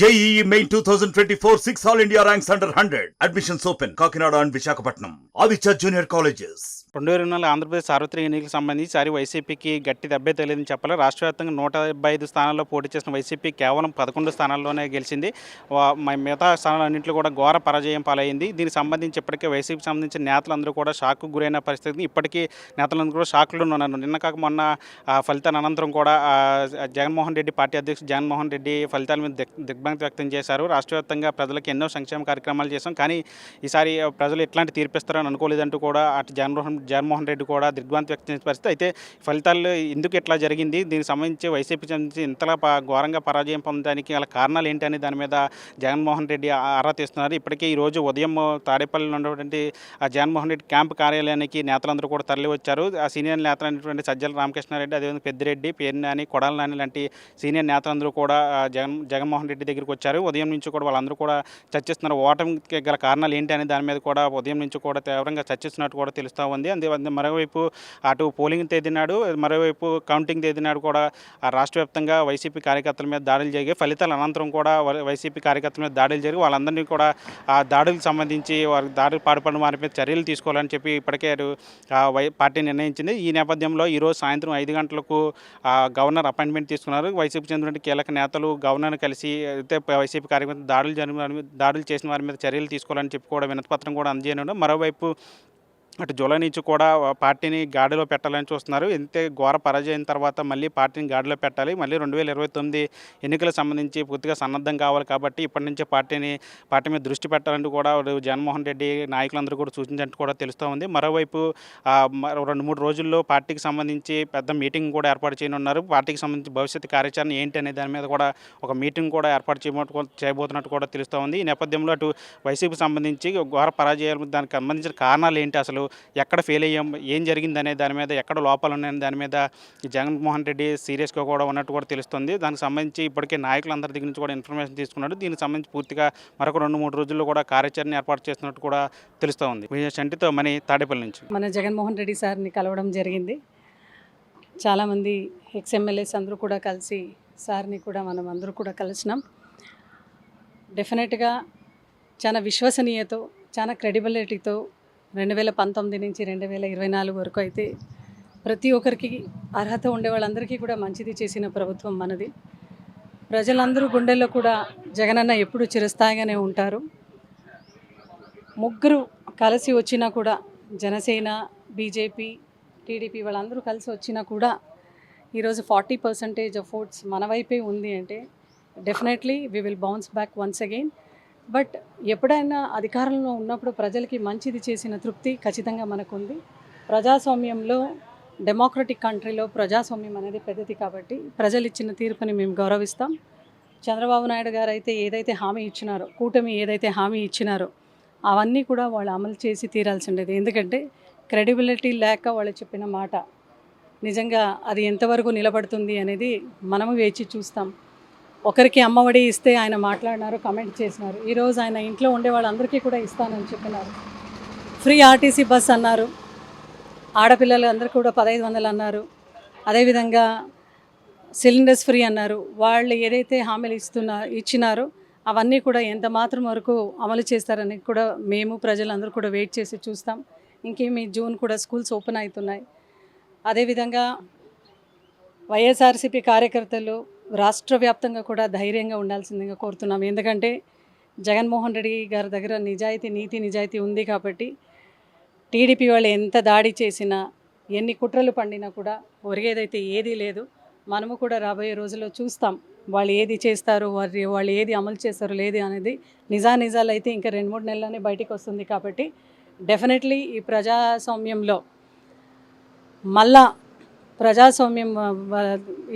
JEE Main 2024 6 All India ranks under 100. Admissions open. Kakinada and Visakhapatnam. Aditya Junior Colleges. 2024 Andhra Pradesh సార్వత్రిక ఎన్నికలకు సంబంధించి ఈసారి వైసీపీకి గట్టి దెబ్బే తగిలిందని చెప్పాలి. రాష్ట్ర వ్యాప్తంగా 175 స్థానాల్లో పోటీ చేసిన వైసీపీ కేవలం 11 స్థానాల్లోనే గెలిచింది. మిగతా స్థానాలన్నింటిలో కూడా ఘోర పరాజయం పాలైంది. దీనికి సంబంధించి ఇప్పటికే వైసీపీకి సంబంధించిన నేతలందరూ కూడా షాక్కు గురైన పరిస్థితి. ఇప్పటికీ నేతలందరూ కూడా షాక్లో ఉన్నారు. నిన్న కాక మొన్న ఫలితాల అనంతరం కూడా జగన్మోహన్ రెడ్డి పార్టీ అధ్యక్షుడు జగన్మోహన్ రెడ్డి ఫలితాల మీద దిగ్భ్రాంతి వ్యక్తం చేశారు. రాష్ట్ర వ్యాప్తంగా ప్రజలకు ఎన్నో సంక్షేమ కార్యక్రమాలు చేశాం, కానీ ఈసారి ప్రజలు ఎట్లాంటి తీర్పిస్తారని అనుకోలేదంటూ కూడా అటు జగన్మోహన్ రెడ్డి కూడా దిగ్భ్రాంతి వ్యక్తం చేసిన పరిస్థితి. అయితే ఫలితాలు ఎందుకు ఇట్లా జరిగింది, దీనికి సంబంధించి వైసీపీ సంబంధించి ఇంతలా ఘోరంగా పరాజయం పొందడానికి గల కారణాలు ఏంటి అనే దాని మీద జగన్మోహన్ రెడ్డి ఆరా తీస్తున్నారు. ఇప్పటికే ఈరోజు ఉదయం తాడేపల్లిలో ఉన్నటువంటి జగన్మోహన్ రెడ్డి క్యాంపు కార్యాలయానికి నేతలందరూ కూడా తరలి వచ్చారు. ఆ సీనియర్ నేతలు అయినటువంటి సజ్జల రామకృష్ణారెడ్డి, అదేవిధంగా పెద్దిరెడ్డి, పేరు నాని, కొడాల నాని లాంటి సీనియర్ నేతలందరూ కూడా జగన్మోహన్ రెడ్డి దగ్గరికి వచ్చారు. ఉదయం నుంచి కూడా వాళ్ళందరూ కూడా చర్చిస్తున్నారు. ఓటమికి గల కారణాలు ఏంటి అనే దాని మీద కూడా ఉదయం నుంచి కూడా తీవ్రంగా చర్చిస్తున్నట్టు కూడా తెలుస్తూ ఉంది. మరోవైపు అటు పోలింగ్ తేదీ నాడు, మరోవైపు కౌంటింగ్ తేదీ నాడు కూడా రాష్ట్ర వ్యాప్తంగా వైసీపీ కార్యకర్తల మీద దాడులు జరిగాయి. ఫలితాల అనంతరం కూడా వైసీపీ కార్యకర్తల మీద దాడులు జరిగి వాళ్ళందరినీ కూడా ఆ దాడులకు సంబంధించి వారికి దాడులు పాల్పడిన వారి మీద చర్యలు తీసుకోవాలని చెప్పి ఇప్పటికే పార్టీ నిర్ణయించింది. ఈ నేపథ్యంలో ఈరోజు సాయంత్రం 5 గంటలకు గవర్నర్ అపాయింట్మెంట్ తీసుకున్నారు. వైసీపీ చెందిన కీలక నేతలు గవర్నర్ని కలిసి అయితే వైసీపీ కార్యకర్తలు దాడులు చేసిన వారి మీద చర్యలు తీసుకోవాలని చెప్పి కూడా వినతిపత్రం కూడా అందజేయడం. మరోవైపు అటు జూలై నుంచి కూడా పార్టీని గాడిలో పెట్టాలని చూస్తున్నారు. ఇంతే ఘోర పరాజయం తర్వాత మళ్ళీ పార్టీని గాడిలో పెట్టాలి, మళ్ళీ 2029 ఎన్నికలకు సంబంధించి పూర్తిగా సన్నద్ధం కావాలి కాబట్టి ఇప్పటి నుంచే పార్టీ మీద దృష్టి పెట్టాలంటూ కూడా జగన్మోహన్ రెడ్డి నాయకులందరూ కూడా సూచించినట్టు కూడా తెలుస్తూ ఉంది. మరోవైపు 2-3 రోజుల్లో పార్టీకి సంబంధించి పెద్ద మీటింగ్ కూడా ఏర్పాటు చేయనున్నారు. పార్టీకి సంబంధించి భవిష్యత్తు కార్యాచరణ ఏంటి అనే దాని మీద కూడా ఒక మీటింగ్ కూడా ఏర్పాటు చేయబోతున్నట్టు కూడా తెలుస్తూ ఉంది. ఈ నేపథ్యంలో అటు వైసీపీకి సంబంధించి ఘోర పరాజయాలు, దానికి సంబంధించిన కారణాలు ఏంటి, అసలు ఎక్కడ ఫెయిల్ అయ్యాం, ఏం జరిగిందనే దాని మీద, ఎక్కడ లోపాలు ఉన్నాయనే దాని మీద జగన్మోహన్ రెడ్డి సీరియస్గా కూడా ఉన్నట్టు కూడా తెలుస్తుంది. దానికి సంబంధించి ఇప్పటికే నాయకులందరి దగ్గర నుంచి కూడా ఇన్ఫర్మేషన్ తీసుకున్నాడు. దీనికి సంబంధించి పూర్తిగా మరొక 2-3 రోజుల్లో కూడా కార్యాచరణ ఏర్పాటు చేస్తున్నట్టు కూడా తెలుస్తూ ఉంది. చంటితో మనీ, తాడేపల్లి నుంచి. మన జగన్మోహన్ రెడ్డి సార్ని కలవడం జరిగింది. చాలామంది ఎక్స్ఎమ్మెల్యేస్ అందరూ కూడా కలిసి సార్ని కూడా మనం అందరూ కూడా కలిసినాం. డెఫినెట్గా చాలా విశ్వసనీయతో, చాలా క్రెడిబిలిటీతో 2019 నుంచి 2024 వరకు అయితే ప్రతి ఒక్కరికి అర్హత ఉండే వాళ్ళందరికీ కూడా మంచిది చేసిన ప్రభుత్వం మనది. ప్రజలందరూ గుండెల్లో కూడా జగనన్న ఎప్పుడు చిరస్థాయిగానే ఉంటారు. ముగ్గురు కలిసి వచ్చినా కూడా, జనసేన, బీజేపీ, టీడీపీ వాళ్ళందరూ కలిసి వచ్చినా కూడా ఈరోజు 40% ఆఫ్ ఓట్స్ మన వైపే ఉంది అంటే definitely we will bounce back once again. But ఎప్పుడైనా అధికారంలో ఉన్నప్పుడు ప్రజలకి మంచిది చేసిన తృప్తి ఖచ్చితంగా మనకుంది. ప్రజాస్వామ్యంలో, డెమోక్రటిక్ కంట్రీలో ప్రజాస్వామ్యం అనేది పెద్దది కాబట్టి ప్రజలు ఇచ్చిన తీర్పుని మేము గౌరవిస్తాం. చంద్రబాబు నాయుడు గారు అయితే ఏదైతే హామీ ఇచ్చినారో, కూటమి ఏదైతే హామీ ఇచ్చినారో అవన్నీ కూడా వాళ్ళు అమలు చేసి తీరాల్సి ఉండేది. ఎందుకంటే క్రెడిబిలిటీ లేక వాళ్ళు చెప్పిన మాట నిజంగా అది ఎంతవరకు నిలబడుతుంది అనేది మనము వేచి చూస్తాం. ఒకరికి అమ్మఒడి ఇస్తే ఆయన మాట్లాడినారు, కమెంట్ చేసినారు. ఈరోజు ఆయన ఇంట్లో ఉండే వాళ్ళందరికీ కూడా ఇస్తానని చెప్పినారు. ఫ్రీ ఆర్టీసీ బస్ అన్నారు, ఆడపిల్లలు అందరికీ కూడా 1500 అన్నారు. అదేవిధంగా సిలిండర్స్ ఫ్రీ అన్నారు. వాళ్ళు ఏదైతే హామీలు ఇచ్చినారో అవన్నీ కూడా ఎంత మాత్రం వరకు అమలు చేస్తారని కూడా మేము ప్రజలందరూ కూడా వెయిట్ చేసి చూస్తాం. ఇంకేమి జూన్ కూడా స్కూల్స్ ఓపెన్ అవుతున్నాయి. అదేవిధంగా వైఎస్ఆర్సీపీ కార్యకర్తలు రాష్ట్ర వ్యాప్తంగా కూడా ధైర్యంగా ఉండాల్సిందిగా కోరుతున్నాం. ఎందుకంటే జగన్మోహన్ రెడ్డి గారి దగ్గర నీతి నిజాయితీ ఉంది కాబట్టి టీడీపీ వాళ్ళు ఎంత దాడి చేసినా, ఎన్ని కుట్రలు పండినా కూడా ఒరిగేదైతే ఏదీ లేదు. మనము కూడా రాబోయే రోజుల్లో చూస్తాం వాళ్ళు ఏది చేస్తారు, వాళ్ళు ఏది అమలు చేస్తారు లేదు అనేది. నిజాలు అయితే ఇంకా 2-3 నెలల్లోనే బయటికి వస్తుంది కాబట్టి డెఫినెట్లీ ఈ ప్రజాస్వామ్యంలో మళ్ళా ప్రజాస్వామ్యం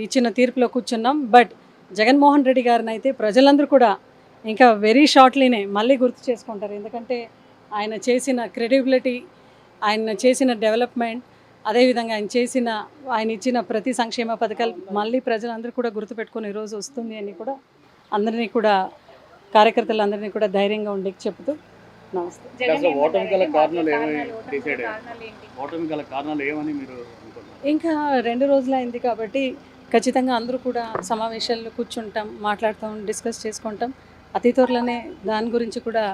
ఇచ్చిన తీర్పులో కూర్చున్నాం. బట్ జగన్మోహన్ రెడ్డి గారిని అయితే ప్రజలందరూ కూడా ఇంకా వెరీ షార్ట్లీనే మళ్ళీ గుర్తు చేసుకుంటారు. ఎందుకంటే ఆయన చేసిన క్రెడిబిలిటీ, ఆయన చేసిన డెవలప్మెంట్, అదేవిధంగా ఆయన ఇచ్చిన ప్రతి సంక్షేమ పథకాలు మళ్ళీ ప్రజలందరూ కూడా గుర్తుపెట్టుకునే రోజు వస్తుంది అని కూడా అందరినీ కూడా, కార్యకర్తలందరినీ కూడా ధైర్యంగా ఉండి చెప్తూ నమస్తే. ఇంకా 2 రోజులు అయింది కాబట్టి ఖచ్చితంగా అందరూ కూడా సమావేశాల్లో కూర్చుంటాం, మాట్లాడతాం, డిస్కస్ చేసుకుంటాం. అతి త్వరలోనే దాని గురించి కూడా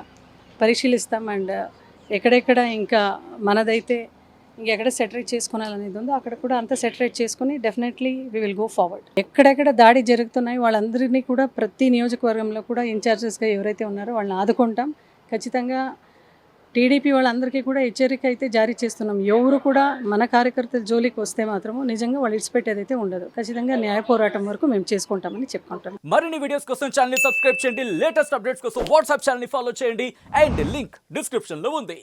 పరిశీలిస్తాం. అండ్ ఎక్కడెక్కడ ఇంకా మనదైతే ఇంకెక్కడ సెటరేట్ చేసుకోవాలనేది ఉందో అక్కడ కూడా అంతా సెటరేట్ చేసుకుని definitely we will go forward. ఎక్కడెక్కడ దాడి జరుగుతున్నాయి వాళ్ళందరినీ కూడా ప్రతి నియోజకవర్గంలో కూడా ఇన్ఛార్జెస్గా ఎవరైతే ఉన్నారో వాళ్ళని ఆదుకుంటాం. ఖచ్చితంగా టీడీపీ వాళ్ళందరికీ కూడా హెచ్చరిక అయితే జారీ చేస్తున్నాం. ఎవరు కూడా మన కార్యకర్తల జోలికి వస్తే మాత్రము నిజంగా వాళ్ళు ఇడిచిపెట్టేదైతే ఉండదు. ఖచ్చితంగా న్యాయ పోరాటం వరకు మేము చేసుకుంటామని చెప్పుకుంటాం. మరిన్ని వీడియోస్ కోసం ఛానల్ ని సబ్స్క్రైబ్ చేయండి, లేటెస్ట్ అప్డేట్స్ కోసం వాట్సాప్ ఛానల్ ని ఫాలో చేయండి అండ్ లింక్ డిస్క్రిప్షన్ లో ఉంది.